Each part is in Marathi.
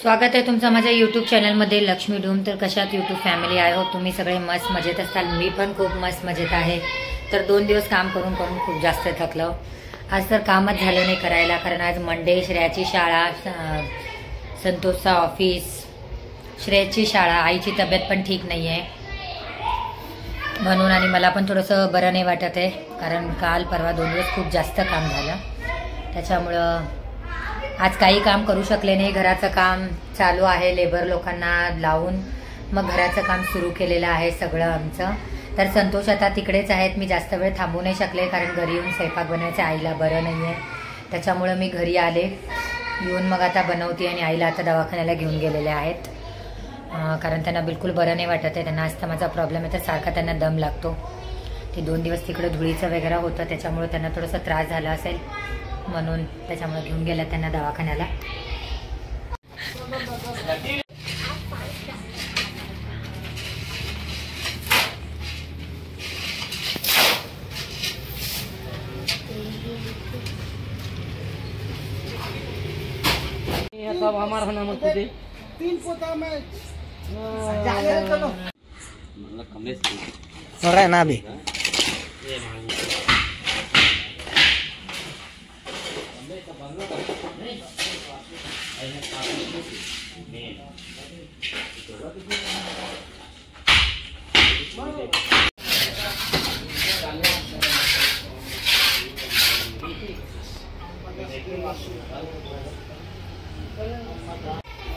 स्वागत आहे तुमचं माझ्या यूट्यूब चॅनलमध्ये लक्ष्मी डूम। तर कशात यूट्यूब फॅमिली आहे हो, तुम्ही सगळे मस्त मजेत असाल। मी पण खूप मस्त मजेत आहे। तर 2 दिवस काम करून खूप जास्त थकलो। आज तर कामच झालं नाही करायला, कारण आज मंडे, श्रेयाची शाळा, संतोषचा ऑफिस, श्रेयाची शाळा, आईची तब्येत पण ठीक नाही आहे म्हणून, आणि मला पण थोडंसं बरं नाही वाटत आहे, कारण काल परवा 2 दिवस खूप जास्त काम झालं। त्याच्यामुळं आज काही काम करू शकले नाही। घराचं काम चालू आहे, लेबर लोकांना लावून मग घराचं काम सुरू केलेलं आहे सगळं आमचं। तर संतोष आता तिकडेच आहेत, मी जास्त वेळ थांबू नाही शकले, कारण घरी येऊन स्वयंपाक बनवायचं, आईला बरं नाही आहे, त्याच्यामुळं मी घरी आले। येऊन मग आता बनवते, आणि आईला आता दवाखान्याला घेऊन गेलेले आहेत, कारण त्यांना बिलकुल बरं नाही वाटत आहे। त्यांना अस्थमाचा प्रॉब्लेम आहे, तर सारखा त्यांना दम लागतो। ते 2 दिवस तिकडे धुळीचं वगैरे होतं, त्याच्यामुळे त्यांना थोडासा त्रास झाला असेल, म्हणून त्याच्यामुळे घेऊन गेला त्यांना दवाखान्याला। सब हमारा होना मत कुछ 3 पोता में जाले चलो मतलब कमरे से हो रहा है ना अभी।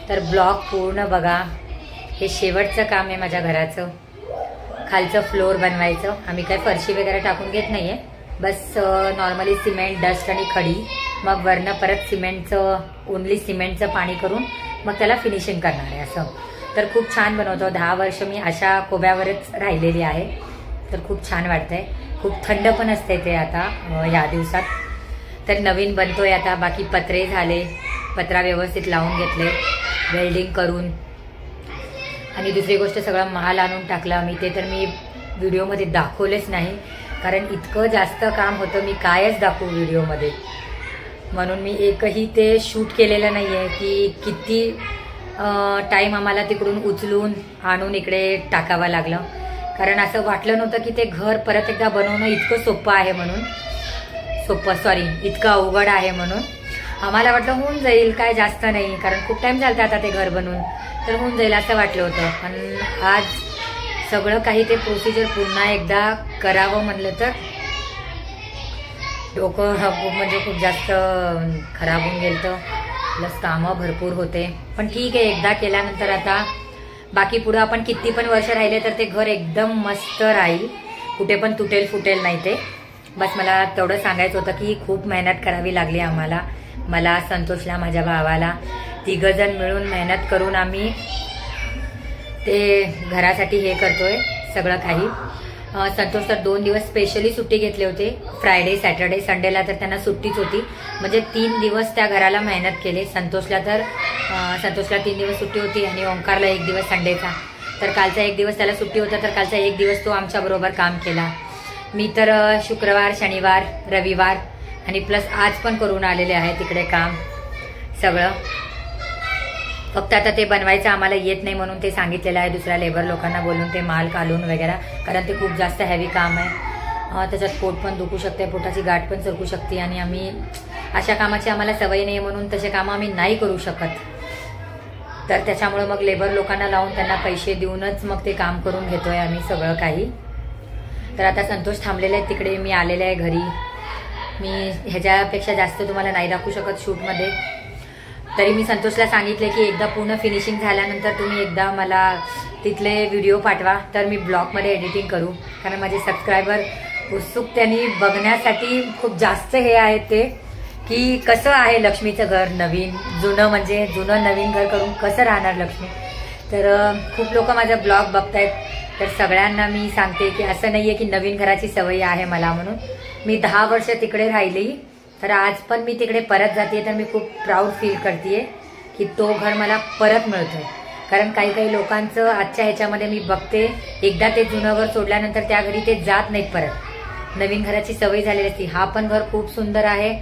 तर ब्लॉग पूर्ण बघा। हे शेवटचं काम आहे माझ्या घराचं, खालचं फ्लोर बनवायचं। आम्ही काय फरशी वगैरे टाकून घेत नाहीये, बस नॉर्मली सिमेंट, डस्ट आणि खडी, मग वरनं परत सिमेंटचं, ओनली सिमेंटचं पाणी करून मग त्याला फिनिशिंग करणार आहे असं। तर खूप छान बनवतो। 10 वर्ष मी अशा कोब्यावरच राहिलेली आहे, तर खूप छान वाटतंय। खूप थंड पण असते ते आता या दिवसात। तर नवीन बनतोय आता, बाकी पत्रे झाले, पत्रा व्यवस्थित लावून घेतले वेल्डिंग करून, आणि दुसरी गोष्ट सगळं माल आणून टाकला मी। ते तर मी व्हिडिओमध्ये दाखवलेच नाही, कारण इतकं जास्त काम होतं, मी कायच दाखवू व्हिडिओमध्ये, म्हणून मी एकही ते शूट केलेलं नाही आहे की किती टाईम आम्हाला तिकडून उचलून आणून इकडे टाकावं लागलं, कारण असं वाटलं नव्हतं की ते घर परत एकदा बनवणं इतकं सोपं आहे म्हणून, इतकं अवघड आहे म्हणून। आम्हाला वाटलं होऊन जाईल, काय जास्त नाही, कारण खूप टाइम झालता आता ते घर बनवून, तर होऊन जाईल असं वाटलं होतं। पण आज सगळं काही ते प्रोसिजर पुन्हा एकदा करावं म्हणलं तर डोकं खूप जास्त खराब होऊन गेलं, प्लस कामं भरपूर होते। पण ठीक आहे, एकदा केल्यानंतर आता बाकी पुढं आपण किती पण वर्ष राहिले तर ते घर एकदम मस्त राहील, कुठे पण तुटेल फुटेल नाही ते। बस मला तेवढं सांगायचं होतं की खूप मेहनत करावी लागली आम्हाला, मला, संतोषला, माझ्या भावाला, 3 जण मिळून मेहनत करून आम्ही ते घरासाठी हे करतोय सगळं काही। संतोष तर 2 दिवस स्पेशली सुट्टी घेतले होते, फ्रायडे, सॅटर्डे, संडेला तर त्यांना सुट्टीच होती, म्हणजे 3 दिवस त्या घराला मेहनत केली। संतोषला 3 दिवस सुट्टी होती, आणि ओंकारला 1 दिवस संडेचा, तर कालचा 1 दिवस त्याला सुट्टी होता, तर कालचा 1 दिवस तो आमच्या बरोबर काम केला। मी तर शुक्रवार, शनिवार, रविवार आणि प्लस आज पण करून आलेले आहे तिकडे काम सगळं। फक्त आता ते बनवायचं आम्हाला येत नाही म्हणून ते सांगितलेलं आहे दुसऱ्या लेबर लोकांना बोलून, ते माल काढून वगैरे, कारण ते खूप जास्त हेवी काम आहे। त्याच्यात पोट पण दुखू शकते, पोटाची गाठ पण सरकू शकते, आणि आम्ही अशा कामाची आम्हाला सवय नाही म्हणून तसे कामं आम्ही नाही करू शकत। तर त्याच्यामुळे मग लेबर लोकांना लावून त्यांना पैसे देऊनच मग ते काम करून घेतोय आम्ही सगळं काही। तर आता संतोष थांबलेले आहे तिकडे, मी आलेले आहे घरी। मी ह्याच्यापेक्षा जास्त तुम्हाला नाही दाखवू शकत शूटमध्ये, तरी मी संतोषला सांगितले की एकदा पूर्ण फिनिशिंग झाल्यानंतर तुम्ही एकदा मला तिथले व्हिडिओ पाठवा, तर मी ब्लॉगमध्ये एडिटिंग करू, कारण माझे सबस्क्रायबर उत्सुकतेने बघण्यासाठी खूप जास्त हे आहेत ते, की कसं आहे लक्ष्मीचं घर नवीन, जुनं, म्हणजे जुनं नवीन घर करून कसं राहणार लक्ष्मी। तर खूप लोक माझा ब्लॉग बघतायत, तर सगळ्यांना मी सांगते की असं नाहीये की नवीन घराची सवय आहे मला म्हणून। मी 10 वर्ष तिकडे राहिली, तर आज पण मी तिकडे परत जाते, तर मी खूप प्राऊड फील करते की तो घर मला परत मिळतोय, कारण काही लोकांचं आजच्या ह्याच्यामध्ये मी बघते, एकदा ते जुनं घर सोडल्यानंतर त्या घरी ते जात नाहीत परत, नवीन घराची सवय झालेली असते। हा पण घर खूप सुंदर आहे,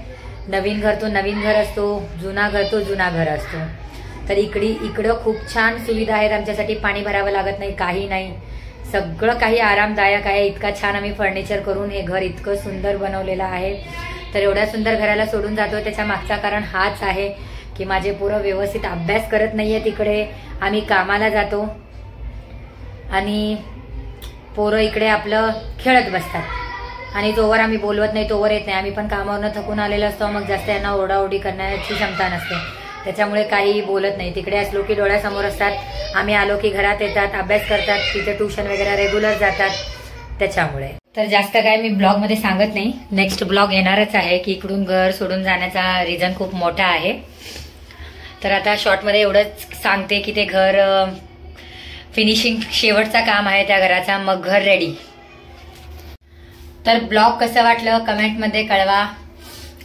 नवीन घर तो नवीन घर असतो, जुना घर तो जुना घर असतो। तर इकडं खूप छान सुविधा आहेत आमच्यासाठी. पाणी भरावं लागत नाही, काही नाही, सगळं काही आरामदायक आहे. इतका छान आम्ही फर्निचर करून हे घर इतकं सुंदर बनवलेलं आहे. तर एवढ्या सुंदर घराला सोडून जातो त्याच्या मागचा कारण हाच आहे की माझे पोरं व्यवस्थित अभ्यास करत नाहीये. तिकडे आम्ही कामाला जातो आणि पोरं इकडे आपलं खेळत बसतात आणि जोवर आम्ही बोलवत नाही तोवर येत नाही. आम्ही पण कामावरनं थकून आलेलो असतो, मग जास्त यांना ओरडाओरडी करण्याची क्षमता नसते, त्याच्यामुळे काही बोलत नाही. तिकडे असलो की डोळ्यासमोर असतात, आम्ही आलो की घरात येतात, अभ्यास करतात, तिथे ट्युशन वगैरे रेग्युलर जातात, त्याच्यामुळे. तर जास्त काय मी ब्लॉग मध्ये सांगत नाही. नेक्स्ट ब्लॉग येणारच आहे की इकडून घर सोडून जाण्याचा रिझन खूप मोठा आहे. तर आता शॉर्टमध्ये एवढंच सांगते की ते घर फिनिशिंग शेवटचा काम आहे त्या घराचा, मग घर रेडी. तर ब्लॉग कसं वाटलं कमेंटमध्ये कळवा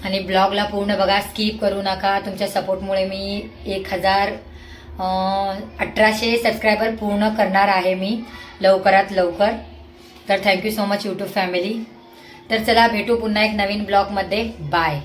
आणि ब्लॉगला पूर्ण बघा, स्किप करू नका. तुमच्या सपोर्टमुळे मी 1800 सबस्क्रायबर पूर्ण करणार आहे मी लवकरात लवकर. तर thank you so much YouTube family. तर चला भेटू पुन्हा एक नवीन ब्लॉगमध्ये. बाय.